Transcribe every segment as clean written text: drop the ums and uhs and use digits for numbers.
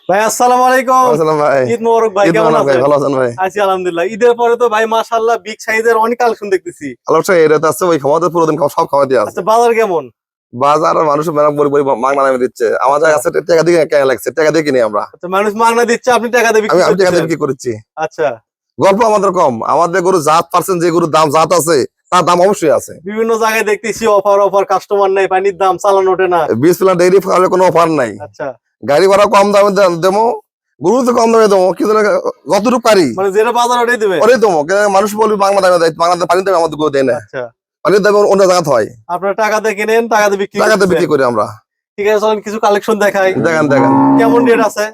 ভাই আসসালামু আলাইকুম। আসসালাম ভাই। ঈদ মোবারক ভাই, কেমন আছেন? ভালো আছেন ভাই? আছি আলহামদুলিল্লাহ। ঈদের পরে তো ভাই মাশাআল্লাহ বিগ সাইজের অনেক কালেকশন দেখতেছি। অবশ্যই এটা তো আছে ওই খাওয়াতে পুরো দিন সব খাওয়াতে আছে। আচ্ছা, বাজার কেমন? বাজার মানুষ মেলা বড় মাগনা নামে দিচ্ছে। আমাদের আচ্ছা কাছে টাকা দিয়ে কেন লাগছে, টাকা দিয়ে কিনি আমরা। আচ্ছা, মানুষ মাগনা দিচ্ছে, আপনি টাকা দিয়ে বিক্রি আমি টাকা দিয়ে করতেছেন। বিক্রি করছি। আচ্ছা, গল্প আমাদের কম, আমাদের গরু জাত পার্সেন্ট যে গরুর দাম জাত আছে তার দাম অবশ্যই আছে। বিভিন্ন জায়গায় দেখতেছি অফার অফার, কাস্টমার নাই, পানির দাম চালান ওঠে না। 20 ডেইরি ফার্মে কোনো অফার নাই। আচ্ছা, গাড়ি ভাড়া কম দামে দেবো, গরু তো কম দামে দেবো, কিন্তু যতটুকু পারি মানে যেটা বাজার ওটাই দিবেন। ওটাই দেবো। মানুষ বলবি বাংলা দামে দেয়, বাংলা পানির দামে আমাদের গরু দেয় না। আচ্ছা, পানির দামে অন্য জায়গাতে হয়, আপনারা টাকা দিয়ে কিনেন, টাকা দিয়ে বিক্রি টাকাতে বিক্রি করতেছেন। করি আমরা। ঠিক আছে, চলেন কিছু কালেকশন দেখাই। দেখেন দেখেন কেমন রেট আছে?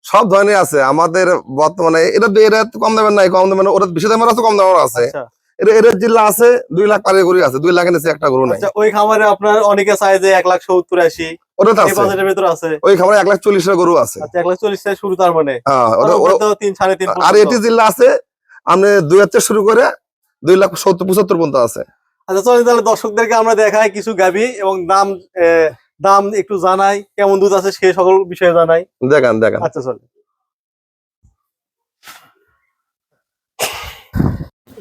সব ধরনের আছে আমাদের বর্তমানে। এটা এটা কম দামের নাই, কম দামের ওটা বেশি দামের আছে, কম দামের আছে। আচ্ছা এটা এর জিল্লা আছে 2 লাখ পারে গরু আছে, 2 লাখের নিচে একটা গরু নাই। আচ্ছা, ওই খামারে আপনার অনেকে চায় যে 1,70,80 ওটা তো এই আছে, বাজেটের ভিতর আছে। ওই খামারে 1,40,000 গরু আছে। আচ্ছা, 1,40,000 থেকে শুরু, তার মানে হ্যাঁ তারপরে তো 3, 3.5 আর পর্যন্ত। এটি জিল্লা আছে আপনি 2 হাজার থেকে শুরু করে 2,70,000-75,000 পর্যন্ত আছে। আচ্ছা, চলেন তাহলে দর্শকদেরকে আমরা দেখাই কিছু গাভী এবং দাম দাম একটু জানাই, কেমন দুধ আছে সে সকল বিষয়ে জানাই। দেখেন দেখেন আচ্ছা চল।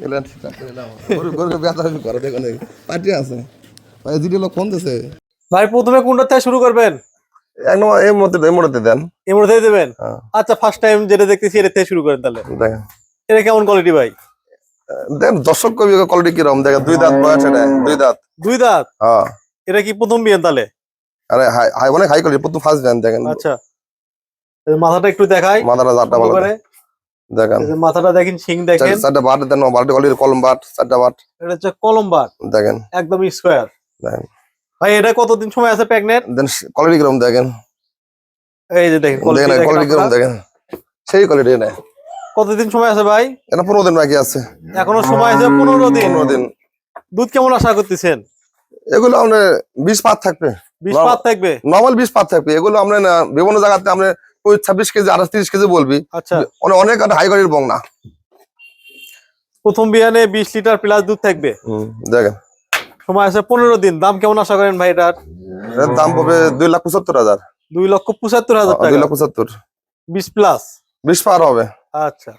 এলা ঠিক আছে, এলা গরু গরু ব্যথা হবে করে দেখেন এই পার্টি আছে ভাই, জিডি লোক ফোন দিছে। ভাই প্রথমে কোনটা থেকে শুরু করবেন? এক নম্বর এই মধ্যে দেন। এর মধ্যে দেবেন? হ্যাঁ আচ্ছা, ফার্স্ট টাইম যেটা দেখতেছি এটা থেকে শুরু করেন তাহলে। দেখেন এটা কেমন কোয়ালিটি ভাই? দেখেন দর্শক কবি কোয়ালিটি কিরকম দেখেন। 2 দাঁত বয়স, এটা 2 দাঁত। দুই দাঁত? হ্যাঁ এটা কি প্রথম বিয়ান তাহলে? আরে হাই অনেক হাই কোয়ালিটি, প্রথম ফার্স্ট ব্যান্ড দেখেন। আচ্ছা, এই মাথাটা একটু দেখাই মাথাটা জাতটা ভালো করে। দেখেন। এই যে মাথাটা দেখেন, শিং দেখেন। চারটা বাট দেন, বাট কোয়ালিটির কলম বাট, চারটা বাট এটা হচ্ছে কলম্বার, দেখেন। একদম স্কোয়ার। দেখেন ভাই এটা কতদিন সময় আছে প্রেগনেন্ট? দেন কোয়ালিটি কিরকম দেখেন। এই যে দেখেন দেখেন কোয়ালিটি কিরকম দেখেন, সেই কোয়ালিটি না। কতদিন সময় আছে ভাই? এটা 15 দিন বাকি আছে। এখনো সময় আছে 15 দিন। 15 দিন। দুধ কেমন আশা করতেছেন? এগুলো আপনার 20 পাত থাকবে, 20 পাত থাকবে? নরমাল 20 পাত থাকবে। এগুলো আমরা না বিভিন্ন জায়গাতে আমরা 26 কেজি 28-30 কেজি বলবি। আচ্ছা, অনেক হাই কোয়ালিটির বং না। প্রথম বিয়ানে 20 লিটার প্লাস দুধ থাকবে। দেখেন সময় আছে 15 দিন। দাম কেমন আশা করেন ভাই এটার? এর দাম পড়বে 2,75,000। 2,75,000 টাকা। 2,75,000। 20 প্লাস? 20 পার হবে। আচ্ছা,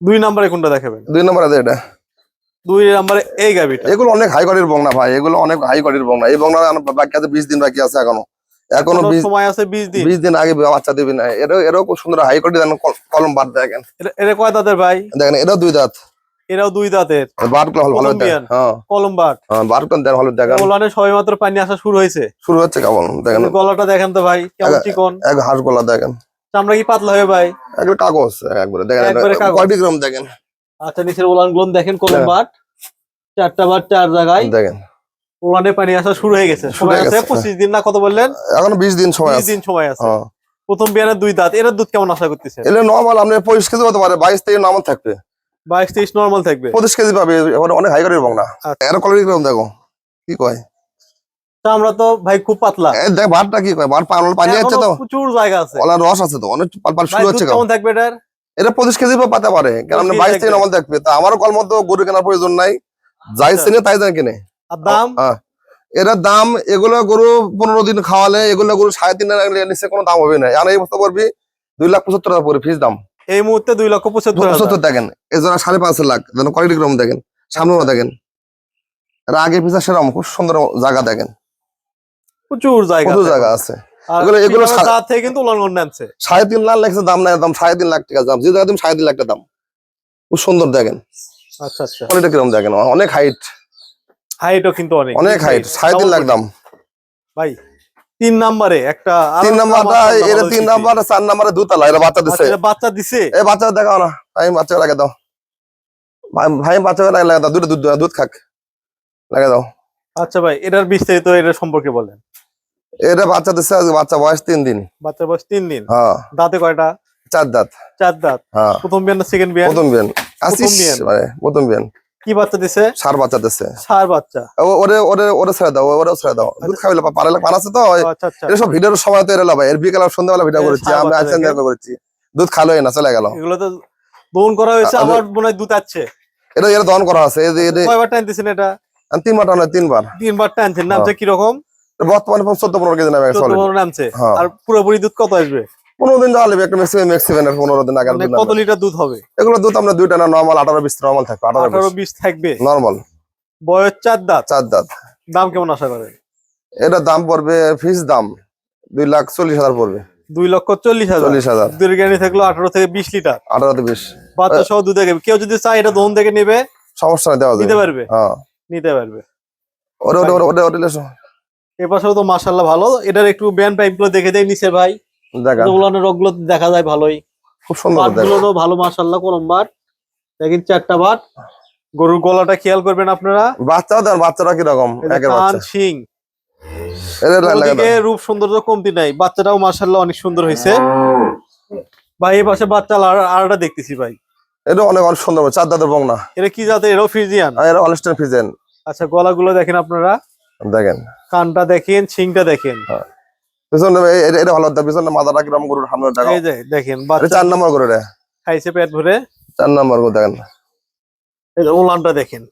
2 নম্বরে কোনটা দেখাবেন? 2 নম্বর আছে এটা। 2 নম্বরে এই গাবিটা। এগুলো অনেক হাই কোয়ালিটির বং না ভাই, এগুলো অনেক হাই কোয়ালিটির বং না। এই বংনা বাকি আছে 20 দিন বাকি আছে এখনো। এখনো 20 সময় আছে 20 দিন। 20 দিন আগে বাচ্চা দিবি না। এরও খুব সুন্দর হাই কোয়ালিটি কলম বাট দেখেন। এটা কয় দাঁতের ভাই? দেখেন এটাও 2 দাঁত। এরাও 2 দাঁতের। বাট গুলো ভালো প্রথম দেখেন। বিয়ান? হ্যাঁ কলম্বার। বাট গুলো দেখেন ভালো দেখেন। ওলানে সবেমাত্র পানি আসা শুরু হয়েছে। শুরু হচ্ছে কেমন দেখেন। গলাটা দেখেন তো ভাই, কেমন চিকন। এক হাঁস গলা দেখেন। চামড়া কি পাতলা হবে ভাই? একবারে কাগজ একবারে দেখেন। একবারে কাগজ। কোয়ালিটি কিরকম দেখেন। আচ্ছা, নিচের ওলান গুলো দেখেন, কলম্বার। 4টা বার 4 জায়গায় দেখেন ওলানে পানি আসা শুরু হয়ে গেছে। শুরু সময় হয়ে আছে গেছে। 25 দিন না কত বললেন? এখনো 20 দিন সময় 20 আছে। দিন সময় আছে। হ্যাঁ প্রথম বিয়ানে 2 দাঁত। এর দুধ কেমন আশা করতেছেন? এলে নরমাল আপনি 25 কেজি হতে পারে, 22 থেকে নরমাল থাকবে। 22-23 নরমাল থাকবে। 25 কেজি পাবে। অনেক হাই কোয়ালিটির বং না। এর কোয়ালিটি কিরকম দেখো, কি কয়। চামড়া তো ভাই খুব পাতলা। দেখ বাটটা কি কয়, বাট পানি আছে এখনো তো, প্রচুর জায়গা আছে। ওলা রস আছে তো, অনেক পাল ভাই শুরু দুধ হচ্ছে কেমন থাকবে এটার? এটা 25 কেজি পাতে পারে, কারণ 25 22 থেকে থাকবে। নরমাল থাকবে। তা আমারও কল মতো গরু কেনার প্রয়োজন নাই, যাই আচ্ছা। চেনে তাই জানে কিনে। আর দাম? হ্যাঁ এর দাম, এগুলো গরু 15 দিন খাওয়ালে এগুলো গরু 3.5 নিচে কোনো দাম হবে না। আর এই বছর পড়বি 2,75,000 পড়বে ফিস দাম। এই মুহূর্তে 2,75,000। 75 দেখেন। এই জন্য 5.5 লাখ দেখেন, কোয়ালিটি কিরকম দেখেন, সামনে দেখেন। এর আগে পিছা সেরকম খুব সুন্দর জায়গা দেখেন, প্রচুর জায়গা প্রচুর আছে। জায়গা আছে। আর এগুলো পিছনের দাঁত থেকে কিন্তু উলান নামছে। 3.5 লাখ লাগছে দাম, নাই দাম 3.5 লাখ টাকা দাম। যে জায়গা তুমি 3.5 লাখ টাকা দাম, খুব সুন্দর দেখেন। আচ্ছা আচ্ছা, কোয়ালিটি কিরকম দেখেন, অনেক হাইট, হাইটও কিন্তু অনেক হাইট। 3.5 লাখ দাম ভাই। 3 নম্বরে একটা 3 নাম্বারটা, এর 3 নাম্বার, 4 নাম্বারে দুতলা। এরা বাচ্চা দিছে। এটা বাচ্চা দিছে? এই বাচ্চা দেখাও না, আমি বাচ্চা লাগে দাও ভাই, বাচ্চা লাগে দাও, দুধ খাক লাগে দাও। আচ্ছা ভাই, এটার বিস্তারিত এটার সম্পর্কে বলেন। এটা বাচ্চা দিচ্ছে আজকে, বাচ্চা বয়স 3 দিন। বাচ্চার বয়স 3 দিন। হ্যাঁ দাঁতে কয়টা? 4 দাঁত। 4 দাঁত। হ্যাঁ প্রথম বিয়ান না সেকেন্ড বিয়ান? প্রথম বিয়ান। আসিস মানে প্রথম বিয়ান। কি বাচ্চা দিছে? সার বাচ্চা দিচ্ছে। সার বাচ্চা। ওরে ছেড়ে দাও, ওরেও ছেড়ে দাও। দুধ খাইলে পারে পান আছে তো। আচ্ছা আচ্ছা, এটা সব ভিডিওর সময় তো এরা ভাই, এর বিকেল আর সন্ধ্যাবেলা ভিডিও করেছি সার আমি, বাচ্চা আজকে দেখেন। করেছি। দুধ খালো না, চলে গেল। এগুলো তো দহন করা হয়েছে, আবার মনে হয় দুধ আছে। এটা দহন করা আছে। কয়বার টানতেছেন এটা? 3 বার টানা, 3 বার। 3 বার টানছেন। নামছে কি রকম? বর্তমানে 14-15 কেজি নামে চলে। নামছে। হ্যাঁ। আর পুরোপুরি দুধ কত আসবে? 15 দিন যাওয়া লাগবে একটা ম্যাক্সিমাম 15 দিন আগে মানে কত লিটার দুধ হবে? এগুলো দুধ আমরা দুইটা না নরমাল 18-20 নরমাল থাকবে 18-20 থাকবে নরমাল বয়স 4 দাঁত। 4 দাঁত। দাম কেমন আশা করেন? এটা দাম পড়বে ফিক্স দাম 2,40,000 পড়বে। 2,40,000। 40,000 দুধের গ্যারান্টি থাকলো 18 থেকে 20 লিটার। 18-20 বাচ্চা সহ দুধ দেবে। কেউ যদি চায় এটা দোন থেকে নেবে সমস্যা নেই, দেওয়া নিতে যাবে। পারবে। হ্যাঁ নিতে পারবে। ওরে ওরে ওরে ওরে লেসো এ পাশেও তো মাশাআল্লাহ ভালো। এটার একটু ব্যান পাইপ গুলো দেখে দেয় নিচে ভাই। দেখা উলানের রোগগুলো দেখা যায় ভালোই। খুব সুন্দর বাটগুলো ভালো মাশাআল্লাহ কোন বাট। দেখেন 4টা বাট। গরুর গলাটা খেয়াল করবেন আপনারা। বাচ্চাও দেন, বাচ্চারা কি রকম একের কান বাচ্চা শিং এর ওদিকে রূপ সৌন্দর্য কমতি নাই। বাচ্চাটাও মাশাআল্লাহ অনেক সুন্দর হয়েছে ভাই। এই পাশে বাচ্চা আরটা দেখতেছি ভাই। এটা অনেক অনেক সুন্দর 4 দাঁতের বংনা। এটা কি জাতের? এটাও ফ্রিজিয়ান। এটা হলস্টাইন ফ্রিজিয়ান। আচ্ছা গলাগুলো দেখেন আপনারা, দেখেন কানটা দেখেন, শিংটা দেখেন। পিছনে এটা হলো পিছনে মাথাটা কিরকম গরুর সামনে দেখা। এই যে দেখেন এটা বাচ্চা 4 নম্বর গরু রে, খাইছে পেট ভরে। 4 নম্বর গরু দেখেন। এই যে ওলানটা দেখেন।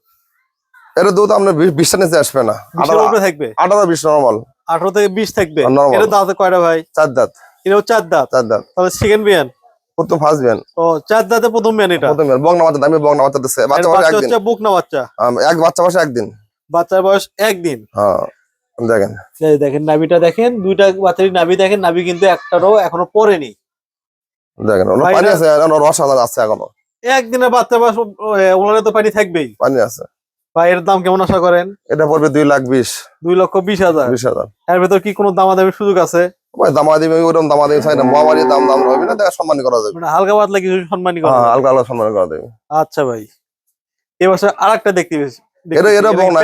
এটা দুধ আপনার 20 টা নিচে আসবে না। 20 এর উপরে থাকবে। 18-20 নরমাল। 18 থেকে 20 থাকবে। Normal। এটা দাঁতে কয়টা ভাই? 4 দাঁত। এটাও 4 দাঁত। 4 দাঁত। তাহলে সেকেন্ড বিয়ান। প্রথম ফার্স্ট বিয়ান। ও 4 দাঁতে প্রথম বিয়ান এটা। প্রথম বিয়ান বংনা বাচ্চা দামি বংনা বাচ্চা দিছে। বাচ্চা বয়স বাচ্চা একদিন। হচ্ছে বুক না বাচ্চা? এক বাচ্চা বয়স একদিন। বাচ্চার বয়স একদিন। হ্যাঁ দেখেন। এই দেখেন নাভিটা দেখেন, দুইটা বাচ্চারই নাভি দেখেন। নাভি কিন্তু একটারও এখনো পড়েনি। দেখেন ওর পানি আছে, এখনো রস আছে এখনো। একদিনের বাচ্চা বয়স ওলানে তো পানি থাকবেই। পানি আছে। ভাই এর দাম কেমন আশা করেন? এটা পড়বে 2,20,000। 2,20,000। 20,000 এর ভেতর কি কোনো দামাদামির সুযোগ আছে? ওই দামা দিবে ওরকম দামা দিবে চাই না, মহামারী দাম দাম হবে না, দেখা সম্মান করা যাবে। মানে হালকা পাতলা কিছু সম্মানী করা হ্যাঁ যায়। হালকা হালকা সম্মান করা যাবে। আচ্ছা ভাই এই বছর আরেকটা দেখতে পেয়েছি। এটা বংনা,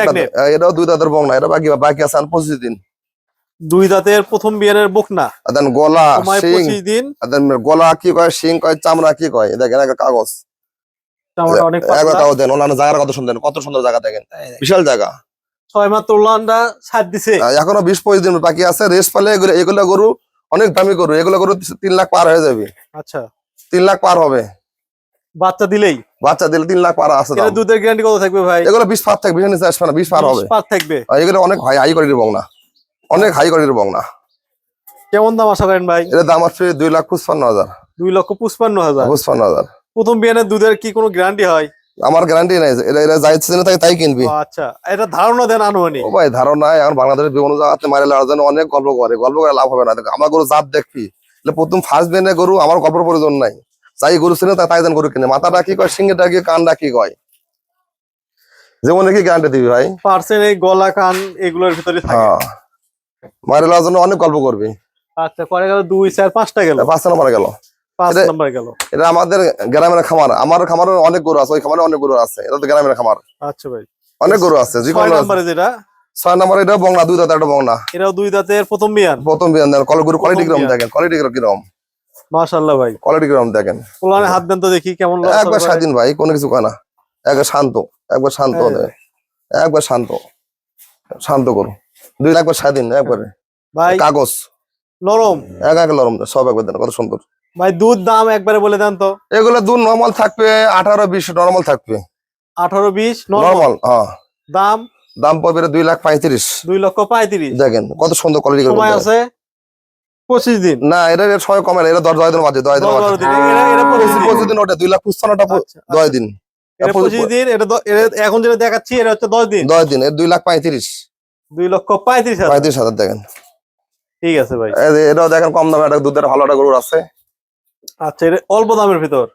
এটাও 2 দাঁতের বংনা। এটা বাকি আছে 25 দিন। 2 দাঁতের প্রথম বিয়ানের বকনা। আর দেন গলা সময় শিং, 25 দিন। আর দেন গলা কি কয়, শিং কয়, চামড়া কি কয়, দেখেন একটা কাগজ। চামড়া অনেক একবার পাতলা। কাগজ দেন। ওনার জায়গার কত সুন্দর, কত সুন্দর জায়গা দেখেন, বিশাল জায়গা। 6 মাত্র উলানটা ছাড় দিছে। এখনো 20-25 দিন বাকি আছে। রেস্ট পেলে এগুলো গরু অনেক দামি গরু। এগুলো গরু 3 লাখ পার হয়ে যাবে। আচ্ছা 3 লাখ পার হবে বাচ্চা দিলেই। বাচ্চা দিলে 3 লাখ পার আছে দাম। এটা দুধের গ্যারান্টি কত থাকবে ভাই? এগুলো 20 পার থাকবে, 20 নিচে আসবে না, 20 পার হবে। 20 পার থাকবে। এগুলো অনেক হাই কোয়ালিটির বংনা, অনেক হাই কোয়ালিটির বংনা। কেমন দাম আশা করেন ভাই? এর দাম আছে 2,55,000। 2,55,000। 55,000 প্রথম বিয়ানের দুধের কি কোনো গ্যারান্টি হয়? আমার গ্যারান্টি নাই। এরা যাইছে না তাই কিনবি। ও আচ্ছা এটা ধারণা দেন আনুমানিক। ও ভাই ধারণা এখন বাংলাদেশের বিভিন্ন জায়গাতে মারে লড়ার জন্য অনেক গল্প করে লাভ হবে না। আমার গরু জাত দেখবি, প্রথম ফার্স্ট বেনে গরু আমার গল্পের প্রয়োজন নাই। যাই গরু ছিল তাই দেন গরু কিনে। মাথাটা কি কয়, সিংহটা কি, কানটা কি কয়, যেমন কি গ্যারান্টি দিবি ভাই? পার্সেন্ট এই গলা কান এগুলোর ভিতরে থাকে। হ্যাঁ মারে লড়ার জন্য অনেক গল্প করবি। আচ্ছা করে গেল 2 4 5টা গেল। 5 নম্বর গেল। 5 নাম্বার গেল। এটা আমাদের গ্রামের খামার। আমার খামারে অনেক গরু আছে, ওই খামারে অনেক গরু আছে। এটা তো গ্রামের খামার, আচ্ছা ভাই অনেক গরু আছে। 6 নম্বরে যেটা 6 নম্বর এটা বংলা, 2 দাঁতের একটা বংলা। এটাও 2 দাঁতের প্রথম বিয়ান। প্রথম বিয়ান দেন। গরু কোয়ালিটি কিরকম দেখেন, কোয়ালিটি কিরকম, মাশাআল্লাহ ভাই কোয়ালিটি কিরকম দেখেন। ওলানে হাত দেন তো দেখি কেমন লাগে। একবার স্বাধীন ভাই, কোনো কিছু কয় না। একবার শান্ত, একবার শান্ত, একবার শান্ত, শান্ত করো। 2 একবার স্বাধীন একবারে ভাই কাগজ নরম। এক নরম সব একবার দেন, কত সুন্দর। ভাই দুধ দাম একবারে বলে দেন তো। এগুলো দুধ নরমাল থাকবে 18-20 নরমাল থাকবে। 18-20 নরমাল। নরমাল। হ্যাঁ দাম দাম পড়বে 2,35,000। 2,35,000। দেখেন কত সুন্দর কোয়ালিটি। সময় আছে 25 দিন। না এটা সময় কমে না, এটা 10 দিন বাজে, 10 দিন 12 দিন। এটা 25 দিন। ওটা 2,55,000 আচ্ছা, 10 দিন। এটা 25 দিন। এটা এখন যেটা দেখাচ্ছি এটা হচ্ছে 10 দিন। 10 দিন এর 2,35,000। 2,35,000। 35,000 দেখেন। ঠিক আছে ভাই। এটাও দেখেন কম দামে একটা দুধের ভালো একটা গরু আছে। আচ্ছা এটা অল্প দামের ভিতর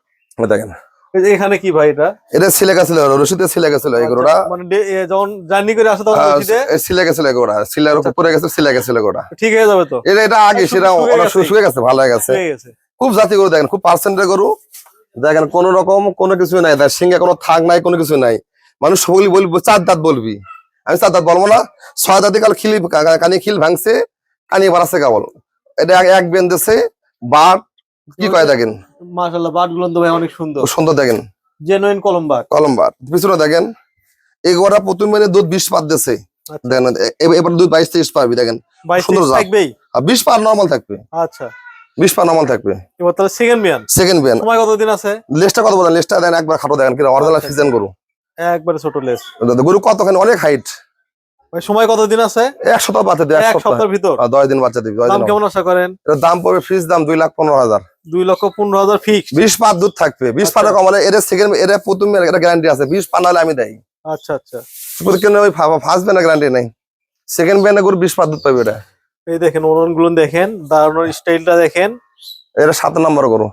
দেখেন এই যে এখানে কি ভাই এটা ছিলে গেছিল, রশিদে ছিলে গেছিল এই গরুটা। মানে যখন জার্নি করে আসে তখন রশিদে ছিলে গেছিল গরুটা, সিলের উপরে গেছে, ছিলে গেছিল গরুটা। ঠিক হয়ে যাবে তো? এটা আগে সেটা অনেক শুয়ে গেছে, ভালো হয়ে গেছে। হয়ে গেছে। খুব জাতি গরু দেখেন, খুব পার্সেন্টের গরু দেখেন। কোন রকম কোনো কিছু নাই, তার সিংহে কোনো থাক নাই, কোনো কিছু নাই। মানুষ সকলেই বলবি 4 দাঁত বলবি, আমি 4 দাঁত বলবো না। 6 দাঁতে কাল কানি খিল ভাঙছে, কানি বাড়াচ্ছে কেবল। এটা এক বেন দিছে বাট কি কয় দেখেন। মাশাআল্লাহ বাটগুলো তো ভাই অনেক সুন্দর সুন্দর দেখেন, জেনুইন কলম্বার। কলম্বার। পিছনে দেখেন এই গোটা প্রথম মানে দুধ 20 পার দিছে। দেখেন এবার দুধ 22-23 পারবি দেখেন। 22 থাকবেই। 20 পার নরমাল থাকবে। আচ্ছা 20 পার নরমাল থাকবে। এবার তাহলে সেকেন্ড বিয়ান। সেকেন্ড বিয়ান সময় কতদিন আছে? লেসটা কত বলেন? লেসটা দেন একবার খাটো দেখেন কি অরিজিনাল ফিজেন গরু। একবারে ছোট লেস। গরু কতখানি অনেক হাইট। ভাই সময় কতদিন আছে? এক সপ্তাহ বাচ্চা দিই, এক সপ্তাহের ভিতর। 10 দিন বাচ্চা দিবি। দাম কেমন আশা করেন? এর দাম পড়বে ফ্রিজ দাম 2,15,000। 2,15,000 ফিক্স। 20 পার দুধ থাকবে, 20 পার কমালে এর সেকেন্ড এর প্রথম এর গ্যারান্টি আছে, 20 পার নাহলে আমি দেই। আচ্ছা আচ্ছা, কেন ওই ফার্স্ট ব্যানের গ্যারান্টি নাই, সেকেন্ড ব্যানে করে 20 পার দুধ পাবে এটা। এই দেখেন ওলন গুলো দেখেন, দাঁড়ানোর স্টাইলটা দেখেন, এটা 7 নম্বর গরু।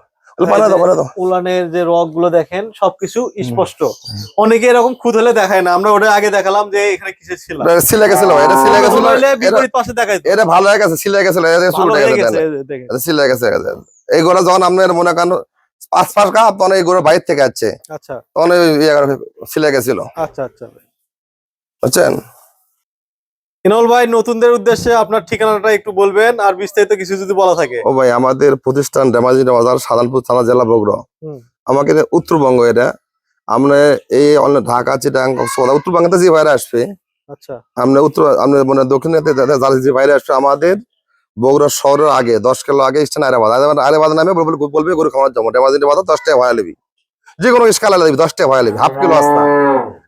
উলানের যে রগ গুলো দেখেন সবকিছু স্পষ্ট। অনেকে এরকম খুদ হলে দেখায় না, আমরা ওটা আগে দেখালাম যে এখানে কিসের ছিল, সিলে গেছিল ভাই, এটা সিলে গেছিল, বিপরীত পাশে দেখাইতো। এটা ভালো হয়ে গেছে, সিলে গেছিল, এটা ভালো হয়ে গেছে, দেখেন দেখেন। এটা সিলে গেছে। এই গরু যখন আপনার মনে করেন 5 কাপ, তখন এই গরু বাইরে থেকে আসছে, আচ্ছা তখন সিলে গেছিল। আচ্ছা আচ্ছা, বুঝছেন? ইনাউল ভাই, নতুনদের উদ্দেশ্যে আপনার ঠিকানাটা একটু বলবেন, আর বিস্তারিত কিছু যদি বলা থাকে। ও ভাই, আমাদের প্রতিষ্ঠান ডেমাজি বাজার, সাধারণপুর থানা, জেলা বগুড়া। আমাকে উত্তরবঙ্গ, এটা আমরা এই ঢাকা, চিটাগাং, উত্তরবঙ্গতে যে বাইরে আসবে, আচ্ছা, আমরা মানে দক্ষিণে যে বাইরে আসবে, আমাদের বগুড়া শহরের আগে 10 কিলো আগে স্টেশন আরেবাদ নামে বলবে গরু খাওয়ার জন্য ডেমাজি বাজার 10 টাকা ভাড়া নিবি, যে কোনো স্কালা নিবি 10 টাকা ভাড়া নিবি, হাফ কিলো আস্তা।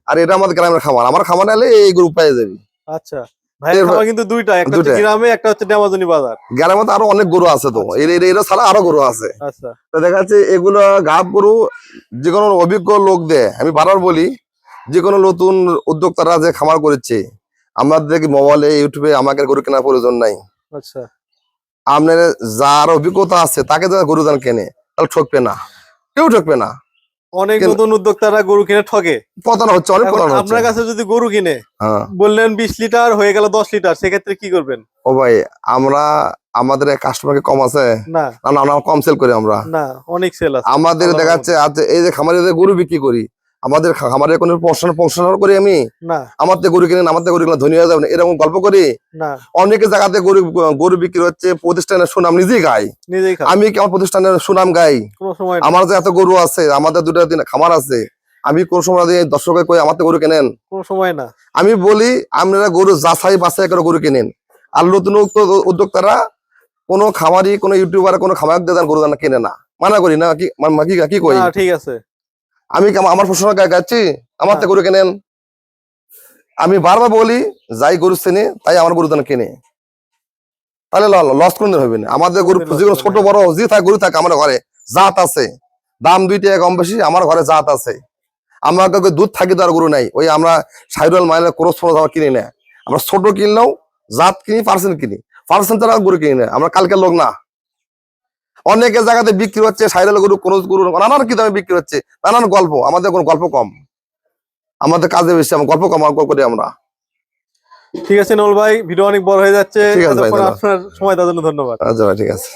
আর এটা আমাদের গ্রামের খামার, আমার খামার নিলে এই গরু পেয়ে যাবি। আচ্ছা ভাই, খামার কিন্তু দুইটা, একটা হচ্ছে গ্রামে, একটা হচ্ছে ডেমাজনি বাজার। গ্রামের মধ্যে আরো অনেক গরু আছে, তো এরা ছাড়া আরো গরু আছে। আচ্ছা, তো দেখা যাচ্ছে এগুলো গাব গরু যে কোনো অভিজ্ঞ লোক দেয়। আমি বারবার বলি, যে কোনো নতুন উদ্যোক্তারা যে খামার করেছে, আমাদের মোবাইলে ইউটিউবে আমাকে গরু কেনার প্রয়োজন নাই। আচ্ছা, আপনার যার অভিজ্ঞতা আছে তাকে যারা গরু দান কেনে, তাহলে ঠকবে না, কেউ ঠকবে না। অনেক নতুন উদ্যোক্তারা গরু কিনে ঠকে, প্রতারণা হচ্ছে, অনেক প্রতারণা হচ্ছে। আপনার কাছে যদি গরু কিনে হ্যাঁ, বললেন 20 লিটার হয়ে গেল 10 লিটার, সেক্ষেত্রে কি করবেন? ও ভাই, আমরা আমাদের কাস্টমারকে কম আছে না, না, আমরা কম সেল করি। আমরা না, অনেক সেল আছে আমাদের দেখা যাচ্ছে, আজ এই যে খামারে গরু বিক্রি করি, আমাদের খামারে কোনো প্রশ্ন করি আমি না, আমার থেকে গরু কিনেন, আমার থেকে গরু কিনে ধনী হয়ে যাবেন, এরকম গল্প করি না। অনেকের জায়গাতে গরু বিক্রি হচ্ছে, প্রতিষ্ঠানের সুনাম নিজেই গাই। নিজেই খাও, আমি কি আমার প্রতিষ্ঠানের সুনাম গাই? কোনো সময় না, আমার যে এত গরু আছে, আমাদের 2টা 3 খামার আছে, আমি কোন সময় দর্শকের কই আমার থেকে গরু কেনেন? কোনো সময় না। আমি বলি আপনারা গরু যাচাই বাছাই করে গরু কিনেন। আর নতুন উদ্যোক্তারা কোনো খামারি, কোনো ইউটিউবার, কোনো খামারদের গরু দানা কিনে না, মানা করি না, কি কই? ঠিক আছে, আমি আমার প্রশ্ন গাচ্ছি, আমার থেকে গরু কেনেন। আমি বারবার বলি, যাই গরু চেনে তাই আমার গরু দানা কিনে, তাহলে লস কোনদিন হবে না। আমাদের গরু যেগুলো ছোট বড় যে থাকে গরু থাকে, আমার ঘরে জাত আছে, দাম 2 টাকা কম বেশি, আমার ঘরে জাত আছে। আমার দুধ থাকি তো আর গরু নাই, ওই আমরা সাইডল মাইলের ক্রস ফরস আমরা কিনি না। আমরা ছোট কিনলেও জাত কিনি, পার্সেন্ট কিনি, পার্সেন্ট ছাড়া গরু কিনি না। আমরা কালকের লোক না। অনেকের জায়গাতে বিক্রি হচ্ছে সাইডল গরু, কোন গরু নানান কি দামে বিক্রি হচ্ছে, নানান গল্প। আমাদের কোনো গল্প কম, আমাদের কাজে বেশি, আমার গল্প কম করি আমরা। ঠিক আছে নল ভাই, ভিডিও অনেক বড় হয়ে যাচ্ছে। ঠিক আছে ভাই, আপনার সময় দেওয়ার জন্য ধন্যবাদ। আচ্ছা ভাই, ঠিক আছে।